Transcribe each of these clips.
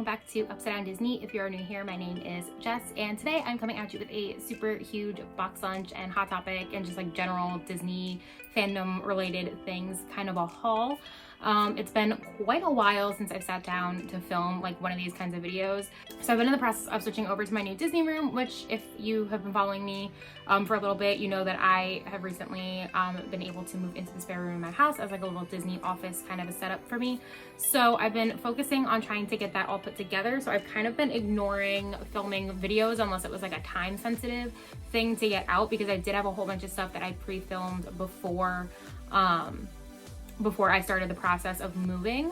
back to Upside Down Disney. If you're new here, my name is Jess, and today I'm coming at you with a super huge box lunch and hot topic and just like general Disney fandom related things, kind of a haul. It's been quite a while since I've sat down to film like one of these kinds of videos. So I've been in the process of switching over to my new Disney room, which if you have been following me for a little bit, you know that I have recently been able to move into the spare room in my house as like a little Disney office kind of a setup for me. So I've been focusing on trying to get that all put together. So I've kind of been ignoring filming videos unless it was like a time sensitive thing to get out, because I did have a whole bunch of stuff that I pre-filmed before I started the process of moving.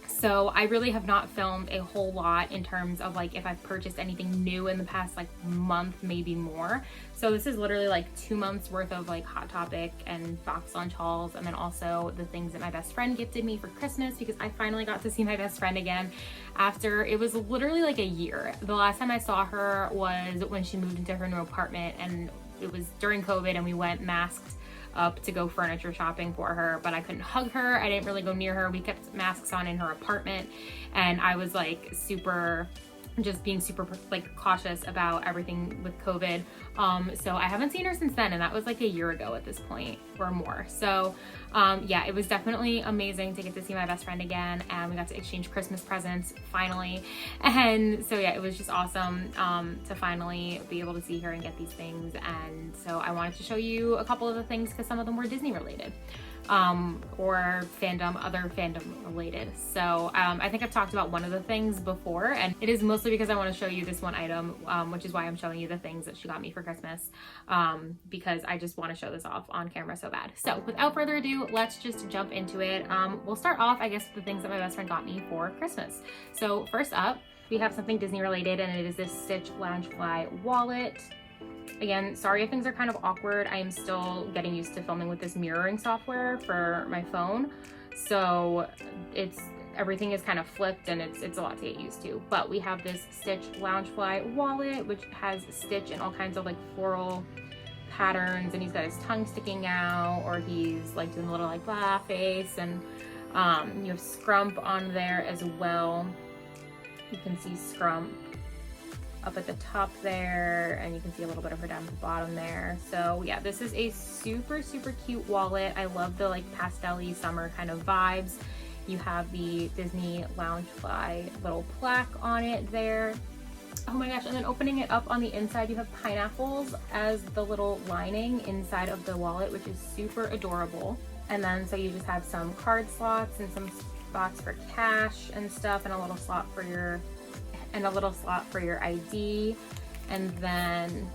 So I really have not filmed a whole lot in terms of like if I've purchased anything new in the past like month, maybe more. So this is literally like 2 months worth of like Hot Topic and box lunch hauls, and then also the things that my best friend gifted me for Christmas, because I finally got to see my best friend again after it was literally like a year. The last time I saw her was when she moved into her new apartment, and it was during COVID, and we went masked up to go furniture shopping for her, but I couldn't hug her. I didn't really go near her. We kept masks on in her apartment, and I was like just being super like cautious about everything with COVID. So I haven't seen her since then, and that was like a year ago at this point or more. So yeah, it was definitely amazing to get to see my best friend again, and we got to exchange Christmas presents finally. And so yeah, it was just awesome to finally be able to see her and get these things. And so I wanted to show you a couple of the things because some of them were Disney related. Or other fandom related. So I think I've talked about one of the things before, and it is mostly because I want to show you this one item, which is why I'm showing you the things that she got me for Christmas, because I just want to show this off on camera so bad. So without further ado, let's just jump into it. We'll start off, I guess, with the things that my best friend got me for Christmas. So first up, we have something Disney related, and it is this Stitch Loungefly wallet. Again, sorry if things are kind of awkward. I am still getting used to filming with this mirroring software for my phone. So everything is kind of flipped, and it's a lot to get used to. But we have this Stitch Loungefly wallet, which has Stitch in all kinds of like floral patterns, and he's got his tongue sticking out, or he's like doing a little like laugh face, and you have Scrump on there as well. You can see Scrump up at the top there, and you can see a little bit of her down at the bottom there. So yeah, this is a super cute wallet. I love the like pastel-y summer kind of vibes. You have the Disney Loungefly little plaque on it there. Oh my gosh, and then opening it up on the inside, you have pineapples as the little lining inside of the wallet, which is super adorable. And then so you just have some card slots and some spots for cash and stuff, and a little slot for your ID. And then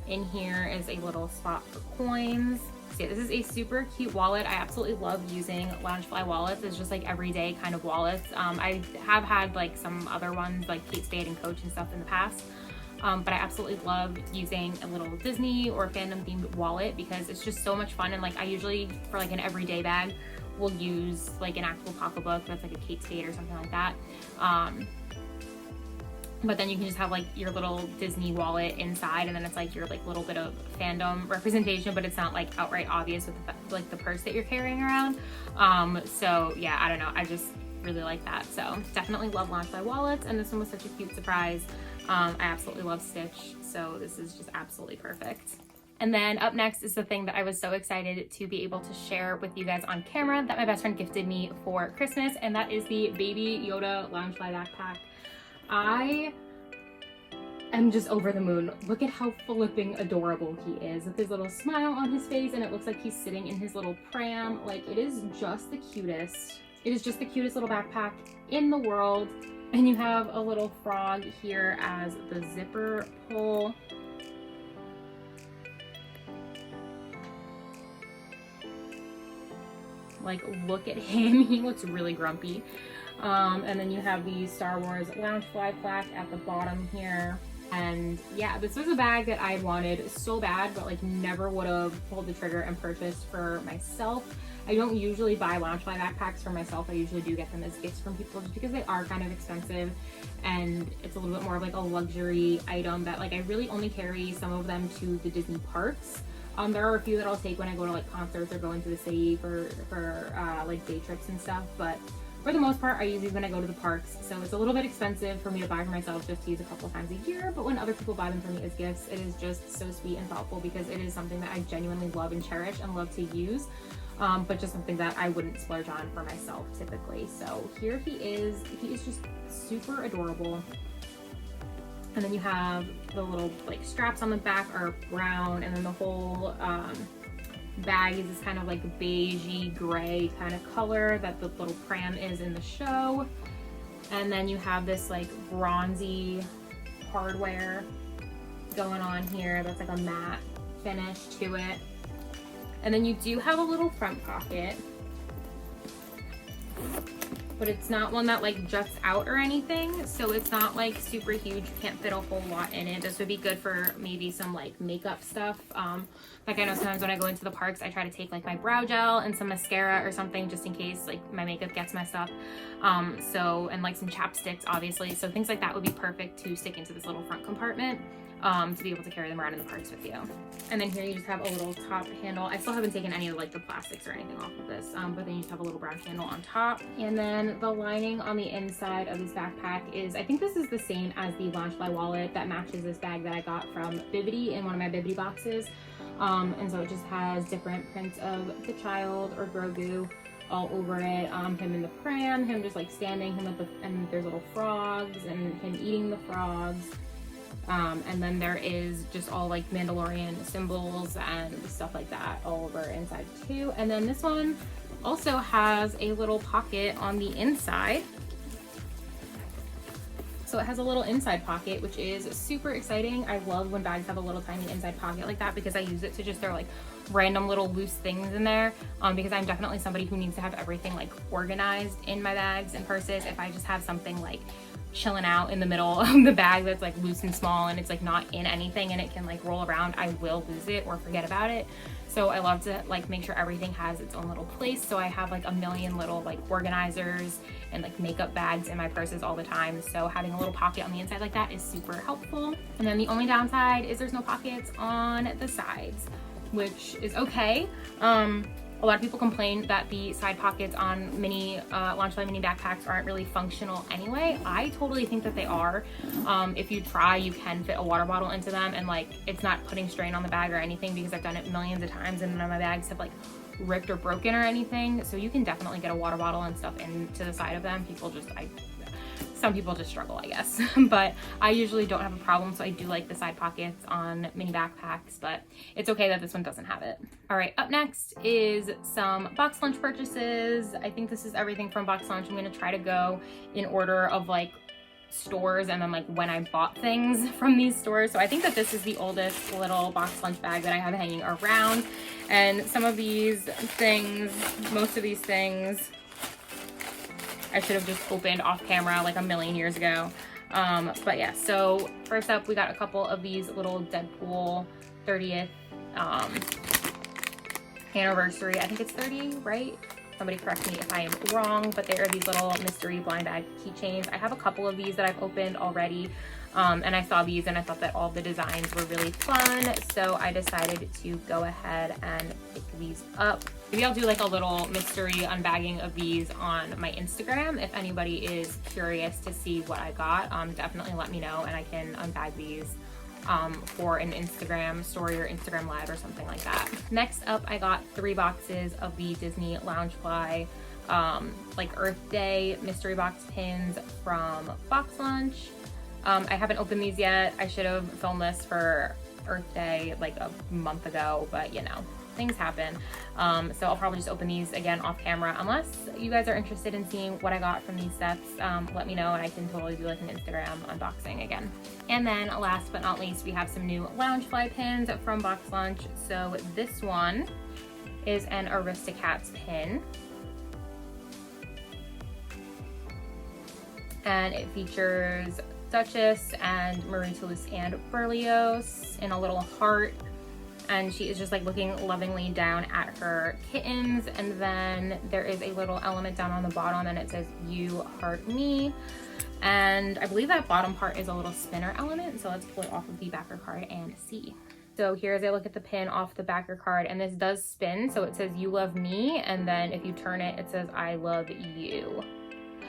in here is a little spot for coins. So yeah, this is a super cute wallet. I absolutely love using Loungefly wallets as just like everyday kind of wallets. I have had like some other ones like Kate Spade and Coach and stuff in the past. But I absolutely love using a little Disney or fandom themed wallet because it's just so much fun. And like I usually, for like an everyday bag, will use like an actual pocketbook that's like a Kate Spade or something like that. But then you can just have like your little Disney wallet inside, and then it's like your like little bit of fandom representation, but it's not like outright obvious with the purse that you're carrying around. So yeah, I don't know, I just really like that. So definitely love Loungefly wallets, and this one was such a cute surprise. I absolutely love Stitch, so this is just absolutely perfect. And then up next is the thing that I was so excited to be able to share with you guys on camera that my best friend gifted me for Christmas, and that is the Baby Yoda Loungefly backpack. I am just over the moon. Look at how flipping adorable he is with his little smile on his face, and it looks like he's sitting in his little pram. Like, it is just the cutest. It is just the cutest little backpack in the world. And you have a little frog here as the zipper pull. Like, look at him. He looks really grumpy. And then you have the Star Wars Loungefly plaque at the bottom here. And yeah, this was a bag that I wanted so bad, but like never would have pulled the trigger and purchased for myself. I don't usually buy Loungefly backpacks for myself. I usually do get them as gifts from people just because they are kind of expensive, and it's a little bit more of like a luxury item that like I really only carry some of them to the Disney parks. There are a few that I'll take when I go to like concerts or go into the city for like day trips and stuff, but for the most part, I use these when I go to the parks. So it's a little bit expensive for me to buy for myself just to use a couple of times a year. But when other people buy them for me as gifts, it is just so sweet and thoughtful because it is something that I genuinely love and cherish and love to use. But just something that I wouldn't splurge on for myself typically. So here he is. He is just super adorable. And then you have the little like straps on the back are brown, and then the whole bag is this kind of like beigey gray kind of color that the little pram is in the show. And then you have this like bronzy hardware going on here that's like a matte finish to it. And then you do have a little front pocket, but it's not one that like juts out or anything, so it's not like super huge. You can't fit a whole lot in it. This would be good for maybe some like makeup stuff. Like I know sometimes when I go into the parks, I try to take like my brow gel and some mascara or something just in case like my makeup gets messed up. And like some chapsticks obviously. So things like that would be perfect to stick into this little front compartment. To be able to carry them around in the parks with you. And then here you just have a little top handle. I still haven't taken any of like the plastics or anything off of this, but then you just have a little brown handle on top. And then the lining on the inside of this backpack is, I think this is the same as the Loungefly wallet that matches this bag that I got from Bibbidi in one of my Bibbidi boxes. And so it just has different prints of the child or Grogu all over it. Him in the pram, him just like standing, and there's little frogs and him eating the frogs. And then there is just all like Mandalorian symbols and stuff like that all over inside too. And then this one also has a little pocket on the inside. So it has a little inside pocket, which is super exciting. I love when bags have a little tiny inside pocket like that because I use it to just throw like random little loose things in there, because I'm definitely somebody who needs to have everything like organized in my bags and purses. If I just have something like chilling out in the middle of the bag that's like loose and small and it's like not in anything and it can like roll around, I will lose it or forget about it. So I love to like make sure everything has its own little place. So I have like a million little like organizers and like makeup bags in my purses all the time. So having a little pocket on the inside like that is super helpful. And then the only downside is there's no pockets on the sides, which is okay. A lot of people complain that the side pockets on Loungefly mini backpacks aren't really functional anyway. I totally think that they are. If you try, you can fit a water bottle into them and like it's not putting strain on the bag or anything because I've done it millions of times and none of my bags have like ripped or broken or anything. So you can definitely get a water bottle and stuff into the side of them. Some people just struggle, I guess, but I usually don't have a problem. So I do like the side pockets on mini backpacks, but it's okay that this one doesn't have it. All right, up next is some Boxlunch purchases. I think this is everything from Boxlunch. I'm gonna try to go in order of like stores and then like when I bought things from these stores. So I think that this is the oldest little Boxlunch bag that I have hanging around. And some of these things, most of these things, I should have just opened off camera like a million years ago. But yeah, so first up, we got a couple of these little Deadpool 30th anniversary. I think it's 30, right? Somebody correct me if I am wrong, but they are these little mystery blind bag keychains. I have a couple of these that I've opened already. And I saw these and I thought that all the designs were really fun. So I decided to go ahead and pick these up. Maybe I'll do like a little mystery unbagging of these on my Instagram. If anybody is curious to see what I got, definitely let me know and I can unbag these for an Instagram story or Instagram live or something like that. Next up, I got 3 boxes of the Disney Loungefly like Earth Day mystery box pins from Boxlunch. I haven't opened these yet. I should have filmed this for Earth Day like a month ago, but you know, things happen. So I'll probably just open these again off camera unless you guys are interested in seeing what I got from these sets. Let me know and I can totally do like an Instagram unboxing again. And then last but not least, we have some new Loungefly pins from Boxlunch. So this one is an Aristocats pin. And it features Duchess and Marie Toulouse and Berlioz in a little heart, and she is just like looking lovingly down at her kittens. And then there is a little element down on the bottom and it says "You Heart Me," and I believe that bottom part is a little spinner element. So let's pull it off of the backer card and see. So here's a look at the pin off the backer card, and this does spin. So it says "You love me," and then if you turn it, it says "I love you."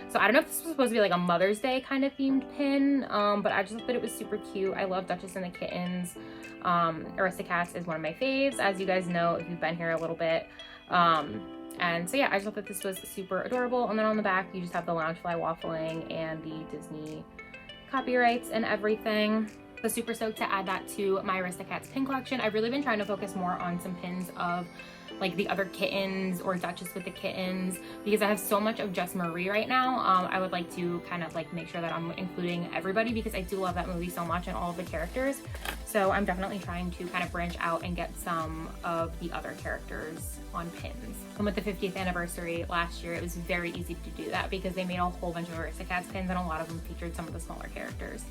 So I don't know if this was supposed to be like a Mother's Day kind of themed pin, but I just thought that it was super cute. I love Duchess and the Kittens. Aristocats is one of my faves, as you guys know if you've been here a little bit. And so yeah, I just thought that this was super adorable. And then on the back, you just have the Loungefly waffling and the Disney copyrights and everything. So super stoked to add that to my Aristocats pin collection. I've really been trying to focus more on some pins of like the other kittens or Duchess with the kittens, because I have so much of just Marie right now. I would like to kind of like make sure that I'm including everybody, because I do love that movie so much and all of the characters. So I'm definitely trying to kind of branch out and get some of the other characters on pins. And with the 50th anniversary last year, it was very easy to do that because they made a whole bunch of Aristocats pins and a lot of them featured some of the smaller characters.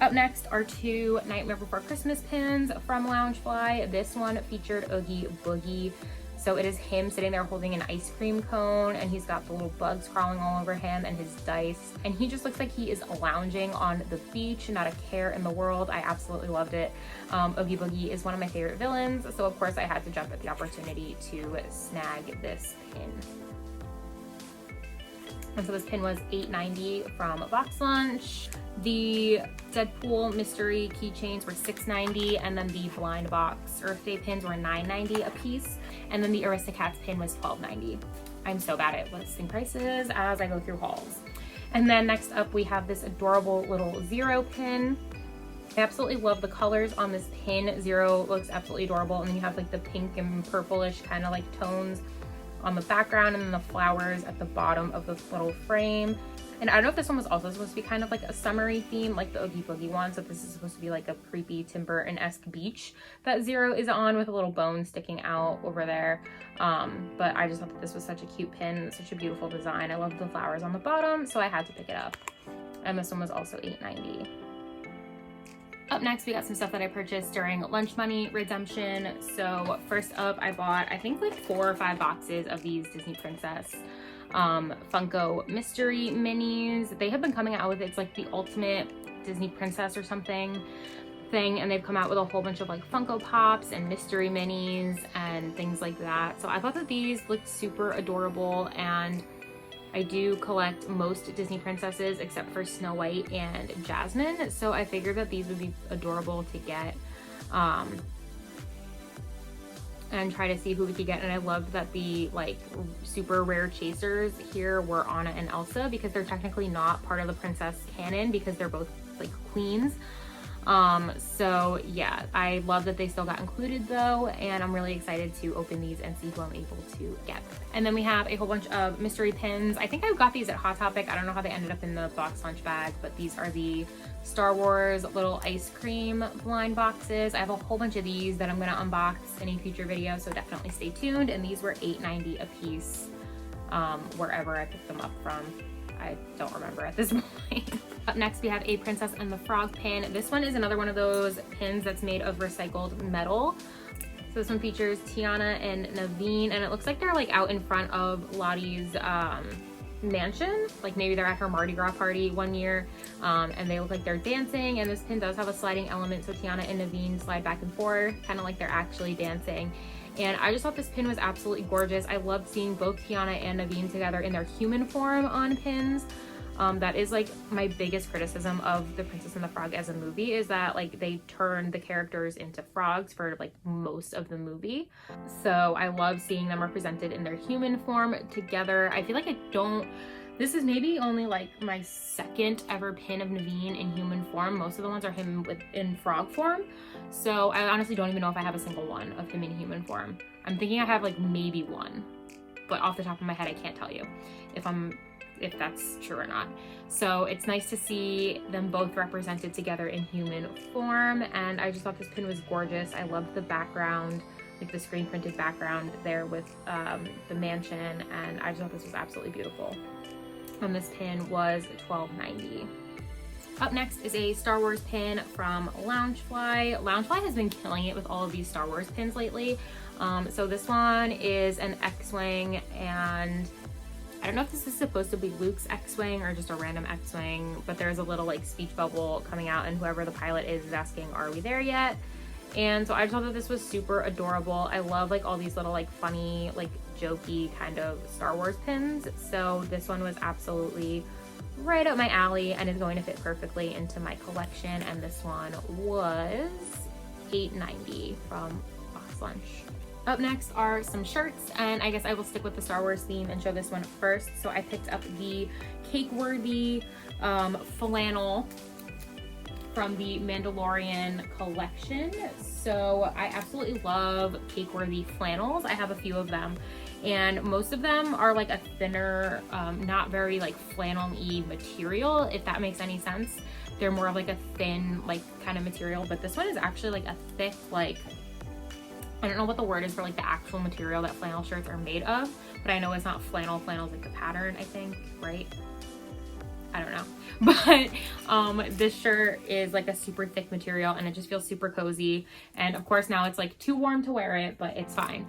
Up next are 2 Nightmare Before Christmas pins from Loungefly. This one featured Oogie Boogie. So it is him sitting there holding an ice cream cone, and he's got the little bugs crawling all over him and his dice. And he just looks like he is lounging on the beach, not a care in the world. I absolutely loved it. Oogie Boogie is one of my favorite villains. So of course I had to jump at the opportunity to snag this pin. And so this pin was $8.90 from Boxlunch. The Deadpool mystery keychains were $6.90, and then the blind box Earth Day pins were $9.90 a piece, and then the Aristocats pin was $12.90. I'm so bad at listing prices as I go through hauls. And then next up we have this adorable little Zero pin. I absolutely love the colors on this pin. Zero looks absolutely adorable, and then you have like the pink and purplish kind of like tones on the background, and then the flowers at the bottom of this little frame. And I don't know if this one was also supposed to be kind of like a summery theme, like the Oogie Boogie one. So this is supposed to be like a creepy Tim Burton-esque beach that Zero is on, with a little bone sticking out over there. But I just thought that this was such a cute pin, such a beautiful design. I love the flowers on the bottom, so I had to pick it up. And this one was also $8.90. Up next, we got some stuff that I purchased during lunch money redemption. So first up, I bought, I think like 4 or 5 boxes of these Disney Princess Funko mystery minis. They have been coming out with, it's like the ultimate Disney Princess or something thing, and they've come out with a whole bunch of like Funko Pops and mystery minis and things like that. So I thought that these looked super adorable, and I do collect most Disney princesses except for Snow White and Jasmine, so I figured that these would be adorable to get and try to see who we could get. And I loved that the like super rare chasers here were Anna and Elsa, because they're technically not part of the princess canon because they're both like queens. So yeah, I love that they still got included though, and I'm really excited to open these and see who I'm able to get. And then we have a whole bunch of mystery pins. I think I got these at Hot Topic. I don't know how they ended up in the Boxlunch bag, but these are the Star Wars little ice cream blind boxes. I have a whole bunch of these that I'm gonna unbox in a future video, so definitely stay tuned. And these were $8.90 a piece, wherever I picked them up from. I don't remember at this point. Up next, we have a Princess and the Frog pin. This one is another one of those pins that's made of recycled metal. So this one features Tiana and Naveen, and it looks like they're like out in front of Lottie's mansion. Like maybe they're at her Mardi Gras party one year, and they look like they're dancing. And this pin does have a sliding element, so Tiana and Naveen slide back and forth, kind of like they're actually dancing. And I just thought this pin was absolutely gorgeous. I loved seeing both Tiana and Naveen together in their human form on pins. That is like my biggest criticism of The Princess and the Frog as a movie, is that like they turned the characters into frogs for like most of the movie. So I love seeing them represented in their human form together. I feel like this is maybe only like my second ever pin of Naveen in human form. Most of the ones are him in frog form. So I honestly don't even know if I have a single one of him in human form. I'm thinking I have like maybe one, but off the top of my head, I can't tell you if that's true or not. So it's nice to see them both represented together in human form, and I just thought this pin was gorgeous. I loved the background, like the screen printed background there with the mansion, and I just thought this was absolutely beautiful. And this pin was $12.90. Up next is a Star Wars pin from Loungefly. Loungefly has been killing it with all of these Star Wars pins lately. So this one is an X-Wing, and I don't know if this is supposed to be Luke's X-Wing or just a random X-Wing, but there's a little like speech bubble coming out, and whoever the pilot is asking, "Are we there yet?" And so I just thought that this was super adorable. I love like all these little like funny, like jokey kind of Star Wars pins. So this one was absolutely right up my alley and is going to fit perfectly into my collection. And this one was $8.90 from Boxlunch. Up next are some shirts, and I guess I will stick with the Star Wars theme and show this one first. So I picked up the Cake-Worthy flannel from the Mandalorian collection. So I absolutely love Cake-Worthy flannels. I have a few of them, and most of them are like a thinner, not very like flannel-y material, if that makes any sense. They're more of like a thin, like kind of material, but this one is actually like a thick, like, I don't know what the word is for like the actual material that flannel shirts are made of, but I know it's not flannel. Flannel's like the pattern, I think, right? I don't know. But this shirt is like a super thick material and it just feels super cozy. And of course now it's like too warm to wear it, but it's fine.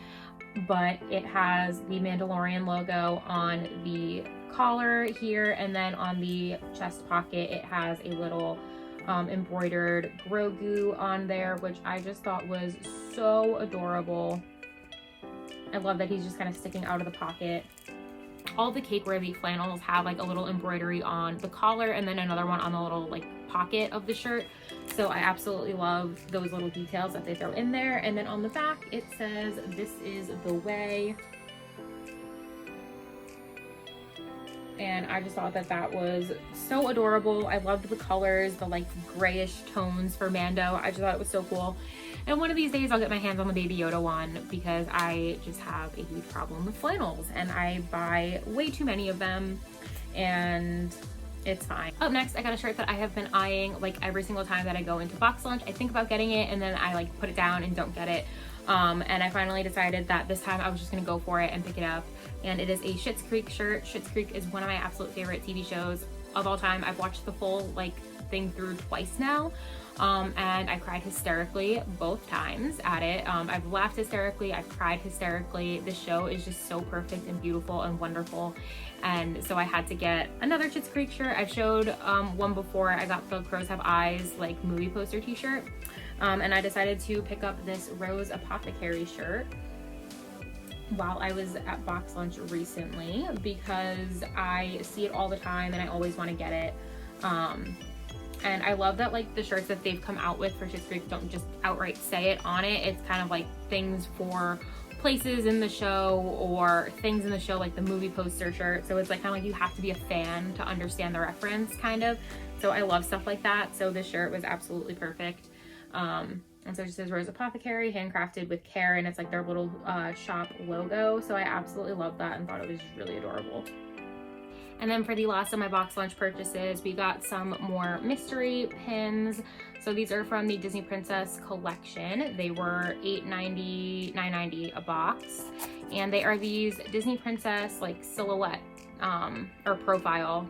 But it has the Mandalorian logo on the collar here, and then on the chest pocket it has a little embroidered Grogu on there, which I just thought was so adorable. I love that he's just kind of sticking out of the pocket. All the Cake-Worthy flannels have like a little embroidery on the collar and then another one on the little like pocket of the shirt. So I absolutely love those little details that they throw in there. And then on the back it says, "This is the way." And I just thought that that was so adorable. I loved the colors, the like grayish tones for Mando. I just thought it was so cool. And one of these days I'll get my hands on the Baby Yoda one, because I just have a huge problem with flannels and I buy way too many of them, and it's fine. Up next, I got a shirt that I have been eyeing like every single time that I go into Boxlunch. I think about getting it and then I like put it down and don't get it. And I finally decided that this time I was just gonna go for it and pick it up. And it is a Schitt's Creek shirt. Schitt's Creek is one of my absolute favorite TV shows of all time. I've watched the full like thing through twice now. And I cried hysterically both times at it. I've laughed hysterically, I've cried hysterically. The show is just so perfect and beautiful and wonderful. And so I had to get another Schitt's Creek shirt. I've showed one before. I got the Crows Have Eyes like movie poster t-shirt. And I decided to pick up this Rose Apothecary shirt while I was at Boxlunch recently, because I see it all the time and I always want to get it. And I love that like the shirts that they've come out with for Schitt's Creek don't just outright say it on it. It's kind of like things for places in the show or things in the show, like the movie poster shirt. So it's like kind of like you have to be a fan to understand the reference, kind of. So I love stuff like that. So this shirt was absolutely perfect. And so it just says Rose Apothecary, handcrafted with care, and it's like their little shop logo. So I absolutely love that and thought it was really adorable. And then for the last of my Boxlunch purchases, we got some more mystery pins. So these are from the Disney Princess collection. They were $8.90, $9.90 a box. And they are these Disney Princess like silhouette or profile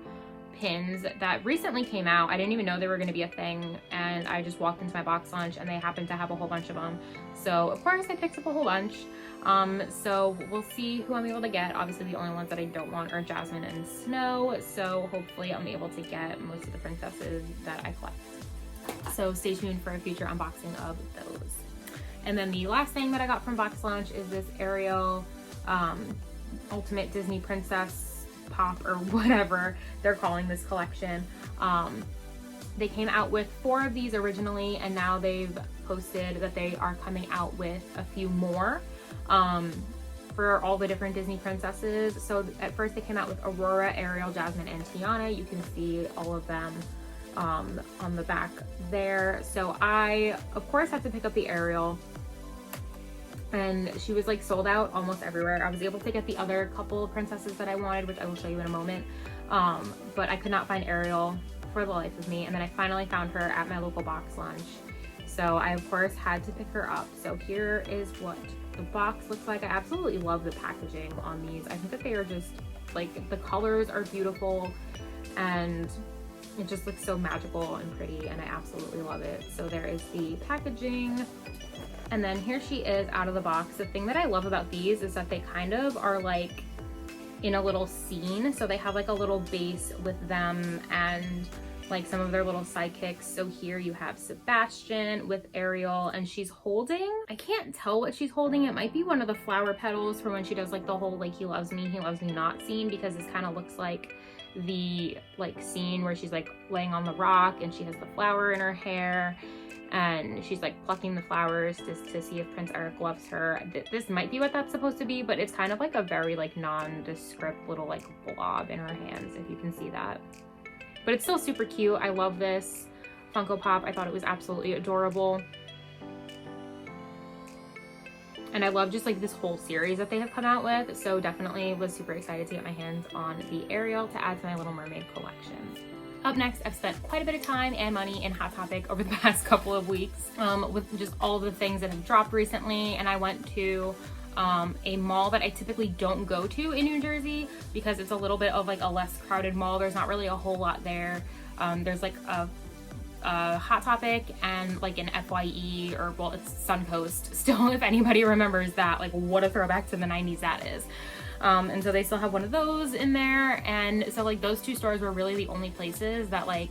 pins that recently came out. I didn't even know they were going to be a thing, and I just walked into my Boxlunch and they happened to have a whole bunch of them. So of course I picked up a whole bunch. So we'll see who I'm able to get. Obviously the only ones that I don't want are Jasmine and Snow, so hopefully I'm able to get most of the princesses that I collect. So stay tuned for a future unboxing of those. And then the last thing that I got from Boxlunch is this Ariel Ultimate Disney Princess Pop, or whatever they're calling this collection. They came out with 4 of these originally, and now they've posted that they are coming out with a few more for all the different Disney princesses. So at first they came out with Aurora, Ariel, Jasmine, and Tiana. You can see all of them on the back there. So I of course had to pick up the Ariel, and she was like sold out almost everywhere. I was able to get the other couple of princesses that I wanted, which I will show you in a moment, but I could not find Ariel for the life of me. And then I finally found her at my local Boxlunch, so I of course had to pick her up. So here is what the box looks like. I absolutely love the packaging on these. I think that they are just like, the colors are beautiful and it just looks so magical and pretty, and I absolutely love it. So there is the packaging. And then here she is out of the box. The thing that I love about these is that they kind of are like in a little scene. So they have like a little base with them, and like some of their little sidekicks. So here you have Sebastian with Ariel, and she's holding, I can't tell what she's holding. It might be one of the flower petals from when she does like the whole like he loves me not scene, because this kind of looks like the like scene where she's like laying on the rock and she has the flower in her hair and she's like plucking the flowers to see if Prince Eric loves her. This might be what that's supposed to be, but it's kind of like a very like nondescript little like blob in her hands, if you can see that. But it's still super cute. I love this Funko Pop. I thought it was absolutely adorable. And I love just like this whole series that they have come out with. So definitely was super excited to get my hands on the Ariel to add to my Little Mermaid collection. Up next, I've spent quite a bit of time and money in Hot Topic over the past couple of weeks with just all the things that have dropped recently. And I went to a mall that I typically don't go to in New Jersey because it's a little bit of like a less crowded mall. There's not really a whole lot there. There's like a Hot Topic and like an FYE, or well, it's Suncoast still, if anybody remembers that. Like, what a throwback to the 90s that is. And so they still have one of those in there, and so like those two stores were really the only places that like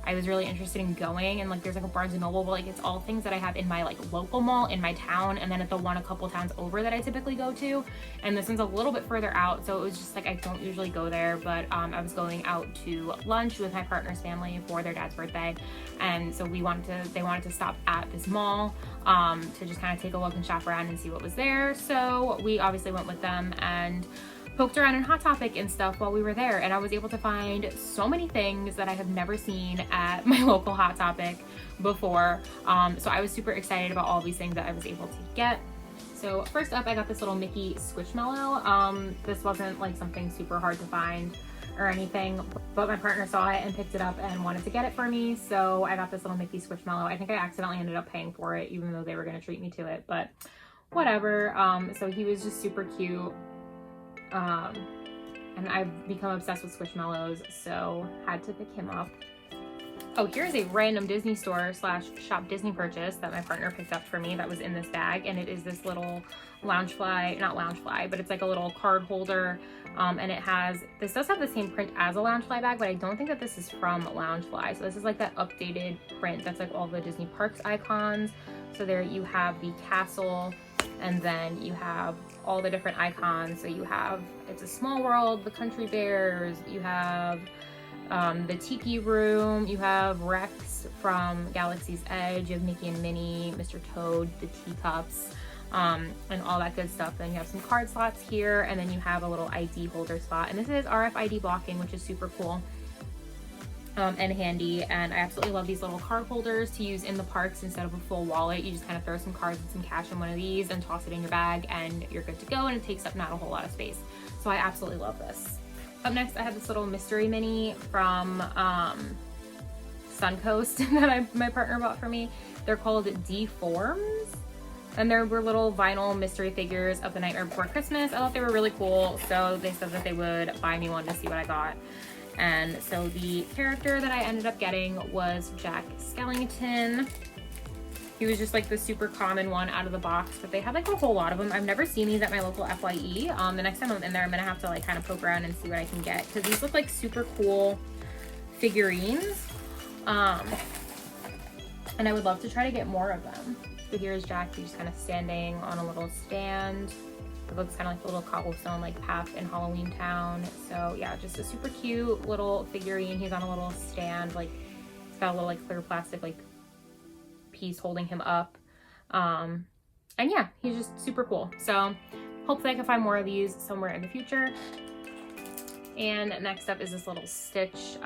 I was really interested in going. And like there's like a Barnes & Noble, but like it's all things that I have in my like local mall in my town, and then at the one a couple towns over that I typically go to. And this one's a little bit further out, so it was just like I don't usually go there. But I was going out to lunch with my partner's family for their dad's birthday, and so they wanted to stop at this mall to just kind of take a look and shop around and see what was there. So we obviously went with them and poked around in Hot Topic and stuff while we were there, and I was able to find so many things that I have never seen at my local Hot Topic before. So I was super excited about all these things that I was able to get. So first up, I got this little Mickey Squishmallow. This wasn't like something super hard to find or anything, but my partner saw it and picked it up and wanted to get it for me. So I got this little Mickey Squishmallow. I think I accidentally ended up paying for it, even though they were gonna treat me to it, but whatever. So he was just super cute. And I've become obsessed with Squishmallows, so had to pick him up. Oh, here's a random Disney store / Shop Disney purchase that my partner picked up for me that was in this bag, and it is this little Loungefly, not Loungefly, but it's like a little card holder, and this does have the same print as a Loungefly bag, but I don't think that this is from Loungefly. So this is like that updated print that's like all the Disney parks icons. So there you have the castle, and then you have all the different icons. So you have It's a Small World, the Country Bears, you have the Tiki Room, you have Rex from Galaxy's Edge, you have Mickey and Minnie, Mr. Toad, the teacups, and all that good stuff. Then you have some card slots here, and then you have a little ID holder spot. And this is RFID blocking, which is super cool. And handy, and I absolutely love these little card holders to use in the parks instead of a full wallet. You just kind of throw some cards and some cash in one of these and toss it in your bag, and you're good to go, and it takes up not a whole lot of space. So I absolutely love this. Up next, I have this little mystery mini from Suncoast that my partner bought for me. They're called Deforms, and there were little vinyl mystery figures of The Nightmare Before Christmas. I thought they were really cool, so they said that they would buy me one to see what I got. And so the character that I ended up getting was Jack Skellington. He was just like the super common one out of the box, but they had like a whole lot of them. I've never seen these at my local FYE. The next time I'm in there, I'm gonna have to like kind of poke around and see what I can get, because these look like super cool figurines. And I would love to try to get more of them. So here's Jack, he's just kind of standing on a little stand. It looks kind of like a little cobblestone like path in Halloween Town. So yeah, just a super cute little figurine. He's on a little stand, like it's got a little like clear plastic like piece holding him up. And yeah, he's just super cool. So hopefully I can find more of these somewhere in the future. And next up is this little Stitch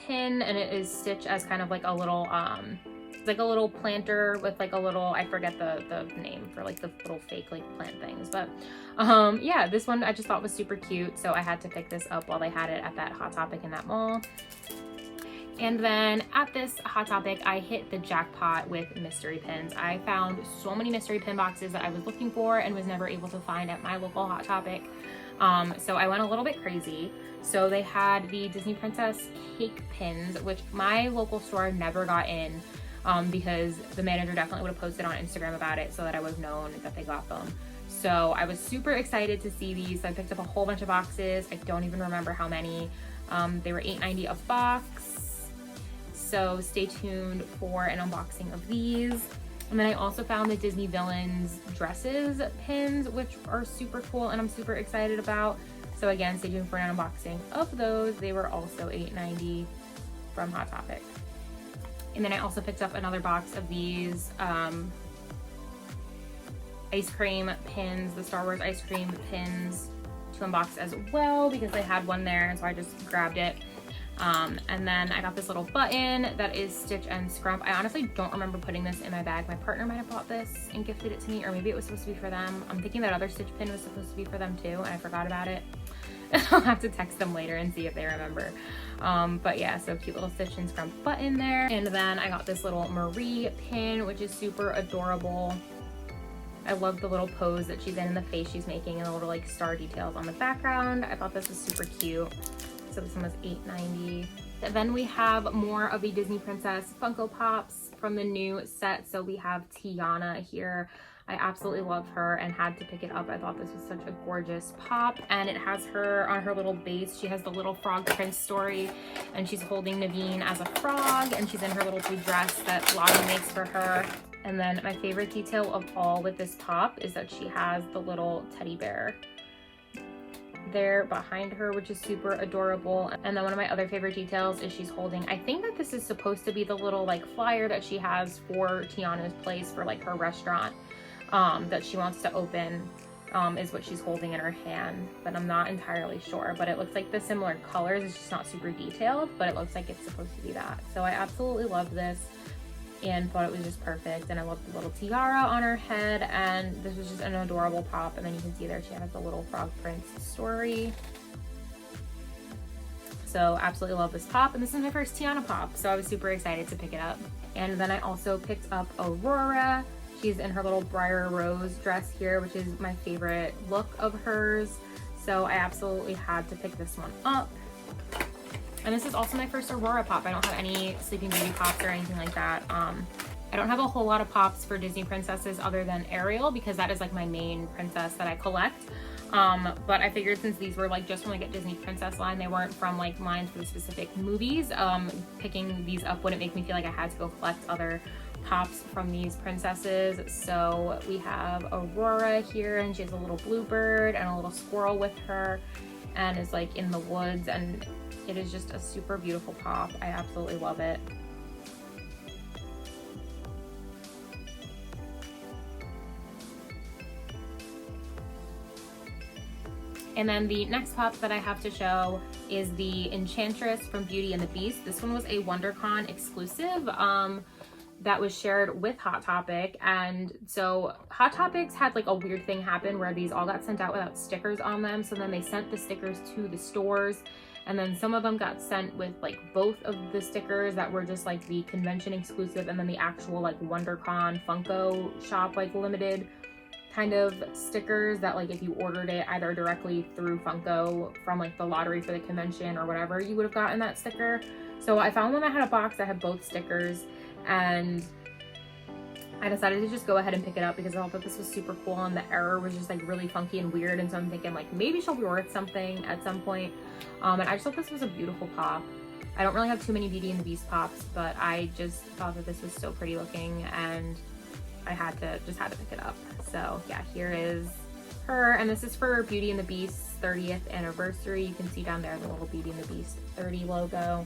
pin, and it is Stitch as kind of like a little it's like a little planter with like a little, I forget the name for like the little fake like plant things, but yeah, this one I just thought was super cute, so I had to pick this up while they had it at that Hot Topic in that mall. And then at this Hot Topic, I hit the jackpot with mystery pins. I found so many mystery pin boxes that I was looking for and was never able to find at my local Hot Topic. So I went a little bit crazy. So they had the Disney Princess cake pins, which my local store never got in, because the manager definitely would have posted on Instagram about it so that I would have known that they got them. So I was super excited to see these. I picked up a whole bunch of boxes. I don't even remember how many. They were $8.90 a box. So stay tuned for an unboxing of these. And then I also found the Disney Villains dresses pins, which are super cool and I'm super excited about. So again, stay tuned for an unboxing of those. They were also $8.90 from Hot Topic. And then I also picked up another box of these ice cream pins, the Star Wars ice cream pins to unbox as well because I had one there, and so I just grabbed it. And then I got this little button that is Stitch and Scrump. I honestly don't remember putting this in my bag. My partner might have bought this and gifted it to me, or maybe it was supposed to be for them. I'm thinking that other Stitch pin was supposed to be for them too, and I forgot about it. I'll have to text them later and see if they remember. But yeah, so cute little Stitch and Scrump button there. And then I got this little Marie pin, which is super adorable. I love the little pose that she's in and the face she's making and the little like star details on the background. I thought this was super cute. So this one was $8.90. Then we have more of the Disney Princess Funko Pops from the new set. So we have Tiana here. I absolutely love her and had to pick it up. I thought this was such a gorgeous pop, and it has her on her little base. She has the little frog prince story, and she's holding Naveen as a frog, and she's in her little blue dress that Lottie makes for her. And then my favorite detail of all with this pop is that she has the little teddy bear there behind her, which is super adorable. And then one of my other favorite details is she's holding, I think that this is supposed to be the little like flyer that she has for Tiana's place for like her restaurant that she wants to open, is what she's holding in her hand, but I'm not entirely sure. But it looks like the similar colors, it's just not super detailed, but it looks like it's supposed to be that. So I absolutely love this and thought it was just perfect. And I love the little tiara on her head, and this was just an adorable pop. And then you can see there she has the little frog prince story. So absolutely love this pop, and this is my first Tiana pop, so I was super excited to pick it up. And then I also picked up Aurora. She's in her little Briar Rose dress here, which is my favorite look of hers. So I absolutely had to pick this one up. And this is also my first Aurora pop. I don't have any Sleeping Beauty pops or anything like that. I don't have a whole lot of pops for Disney princesses other than Ariel, because that is like my main princess that I collect. But I figured since these were like just from like a Disney princess line, they weren't from like lines for the specific movies, picking these up wouldn't make me feel like I had to go collect other pops from these princesses. So we have Aurora here, and she has a little bluebird and a little squirrel with her, and is like in the woods, and it is just a super beautiful pop. I absolutely love it. And then the next pop that I have to show is the Enchantress from Beauty and the Beast. This one was a WonderCon exclusive that was shared with Hot Topic. And so Hot Topics had like a weird thing happen where these all got sent out without stickers on them. So then they sent the stickers to the stores, and then some of them got sent with like both of the stickers that were just like the convention exclusive, and then the actual like WonderCon Funko shop like limited kind of stickers that like if you ordered it either directly through Funko from like the lottery for the convention or whatever, you would have gotten that sticker. So I found one that had a box that had both stickers, and I decided to just go ahead and pick it up because I thought that this was super cool, and the error was just like really funky and weird, and so I'm thinking like maybe she'll be worth something at some point. And I just thought this was a beautiful pop. I don't really have too many Beauty and the Beast pops, but I just thought that this was so pretty looking, and I just had to pick it up. So yeah, here is her, and this is for Beauty and the Beast's 30th anniversary. You can see down there the little Beauty and the Beast 30 logo.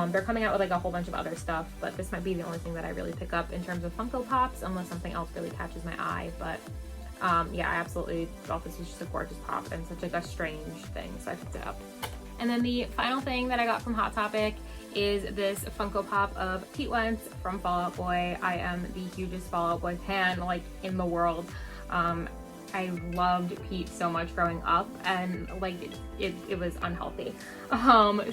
They're coming out with like a whole bunch of other stuff, but this might be the only thing that I really pick up in terms of Funko Pops, unless something else really catches my eye. But yeah, I absolutely thought this was just a gorgeous pop and such like a strange thing, so I picked it up. And then the final thing that I got from Hot Topic is this Funko Pop of Pete Wentz from Fall Out Boy. I am the hugest Fall Out Boy fan like in the world. I loved Pete so much growing up, and like it was unhealthy.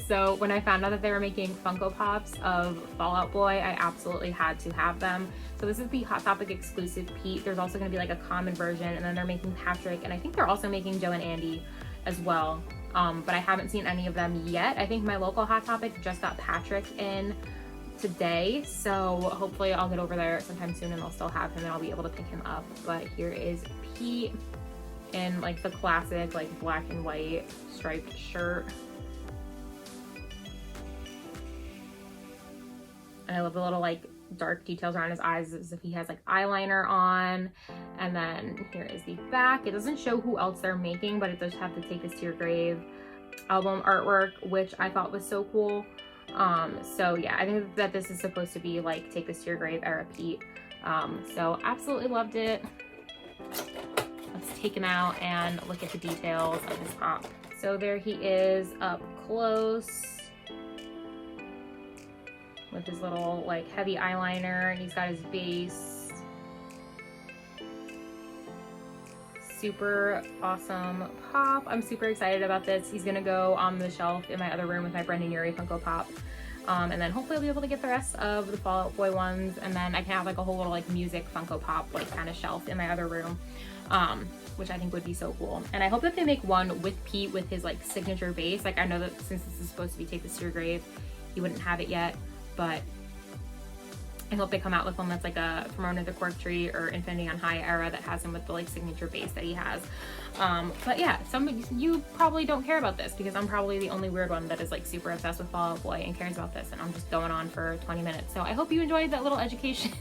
So when I found out that they were making Funko Pops of Fall Out Boy, I absolutely had to have them. So this is the Hot Topic exclusive Pete. There's also going to be like a common version, and then they're making Patrick, and I think they're also making Joe and Andy as well. But I haven't seen any of them yet. I think my local Hot Topic just got Patrick in today, so hopefully I'll get over there sometime soon and they'll still have him and I'll be able to pick him up. But here is Pete in like the classic like black and white striped shirt. And I love the little like dark details around his eyes as if he has like eyeliner on. And then here is the back. It doesn't show who else they're making, but it does have the Take This to Your Grave album artwork, which I thought was so cool. So yeah, I think that this is supposed to be like Take This to Your Grave era Pete. So absolutely loved it. Let's take him out and look at the details of his pop. So there he is up close with his little like heavy eyeliner, and he's got his base. Super awesome pop. I'm super excited about this. He's gonna go on the shelf in my other room with my Brendan Urie Funko Pop. And then hopefully I'll be able to get the rest of the Fall Out Boy ones, and then I can have like a whole little like music Funko Pop like kind of shelf in my other room, which I think would be so cool. And I hope that they make one with Pete with his like signature base. Like I know that since this is supposed to be Take This to Your Grave, he wouldn't have it yet, but I hope they come out with one that's like a From Under the Cork Tree or Infinity on High era that has him with the like signature base that he has. But yeah, you probably don't care about this because I'm probably the only weird one that is like super obsessed with Fall Out Boy and cares about this, and I'm just going on for 20 minutes. So I hope you enjoyed that little education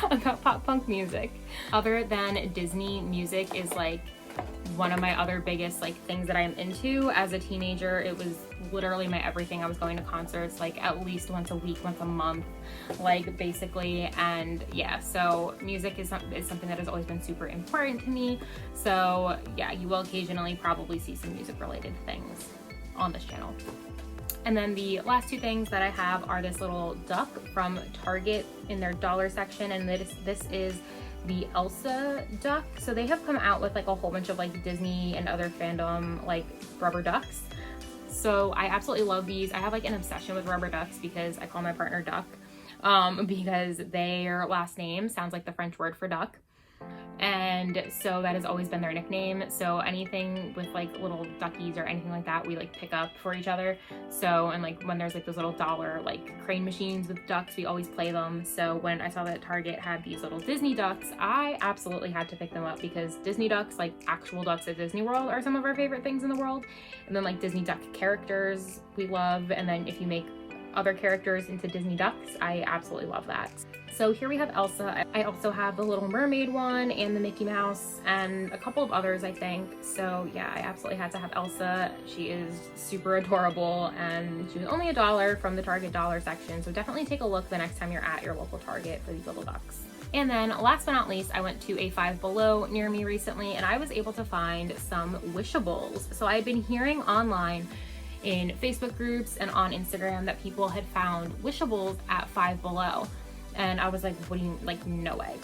about pop punk music. Other than Disney, music is like one of my other biggest like things that I'm into. As a teenager, it was literally my everything. I was going to concerts like at least once a week, once a month, like basically. And yeah, so music is something that has always been super important to me. So yeah, you will occasionally probably see some music related things on this channel. And then the last two things that I have are this little duck from Target in their dollar section, and this is the Elsa duck. So they have come out with like a whole bunch of like Disney and other fandom like rubber ducks. So I absolutely love these. I have like an obsession with rubber ducks because I call my partner Duck, because their last name sounds like the French word for duck. And so that has always been their nickname. So anything with like little duckies or anything like that, we like pick up for each other. So, and like when there's like those little dollar like crane machines with ducks, we always play them. So when I saw that Target had these little Disney ducks, I absolutely had to pick them up because Disney ducks, like actual ducks at Disney World, are some of our favorite things in the world. And then like Disney duck characters we love. And then if you make other characters into Disney ducks, I absolutely love that. So here we have Elsa. I also have the Little Mermaid one and the Mickey Mouse and a couple of others, I think. So yeah, I absolutely had to have Elsa. She is super adorable, and she was only $1 from the Target dollar section. So definitely take a look the next time you're at your local Target for these little ducks. And then last but not least, I went to a Five Below near me recently, and I was able to find some Wishables. So I had been hearing online in Facebook groups and on Instagram that people had found Wishables at Five Below. And I was like, what do you, like, no way.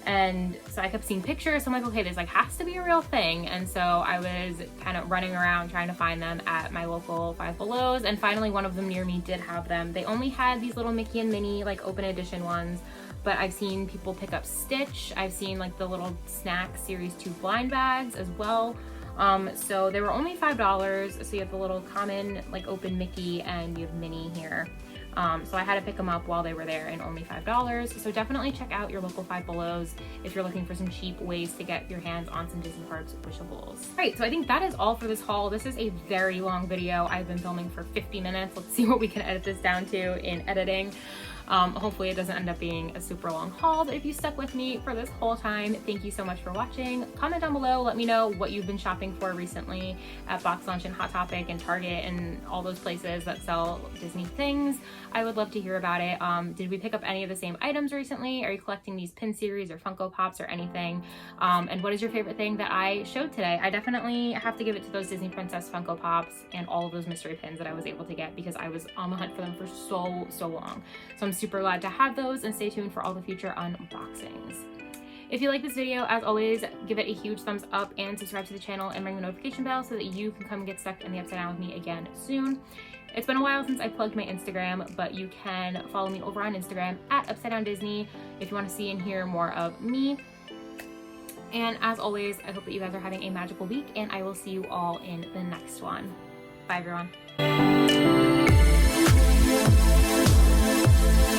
And so I kept seeing pictures. So I'm like, okay, this like has to be a real thing. And so I was kind of running around trying to find them at my local Five Belows. And finally one of them near me did have them. They only had these little Mickey and Minnie like open edition ones, but I've seen people pick up Stitch. I've seen like the little snack series 2 blind bags as well. So they were only $5. So you have the little common like open Mickey and you have Minnie here. So I had to pick them up while they were there, and only $5. So definitely check out your local Five Belows if you're looking for some cheap ways to get your hands on some Disney Parks Wishables. All right, so I think that is all for this haul. This is a very long video. I've been filming for 50 minutes. Let's see what we can edit this down to in editing. Hopefully it doesn't end up being a super long haul, but if you stuck with me for this whole time, thank you so much for watching. Comment down below, let me know what you've been shopping for recently at Boxlunch and Hot Topic and Target and all those places that sell Disney things. I would love to hear about it. Did we pick up any of the same items recently? Are you collecting these pin series or Funko Pops or anything? And what is your favorite thing that I showed today? I definitely have to give it to those Disney Princess Funko Pops and all of those mystery pins that I was able to get because I was on the hunt for them for so long. So I'm super glad to have those, and stay tuned for all the future unboxings. If you like this video, as always, give it a huge thumbs up and subscribe to the channel and ring the notification bell so that you can come and get stuck in the Upside Down with me again soon. It's been a while since I plugged my Instagram, but you can follow me over on Instagram at Upside Down Disney if you want to see and hear more of me. And as always, I hope that you guys are having a magical week, and I will see you all in the next one. Bye, everyone.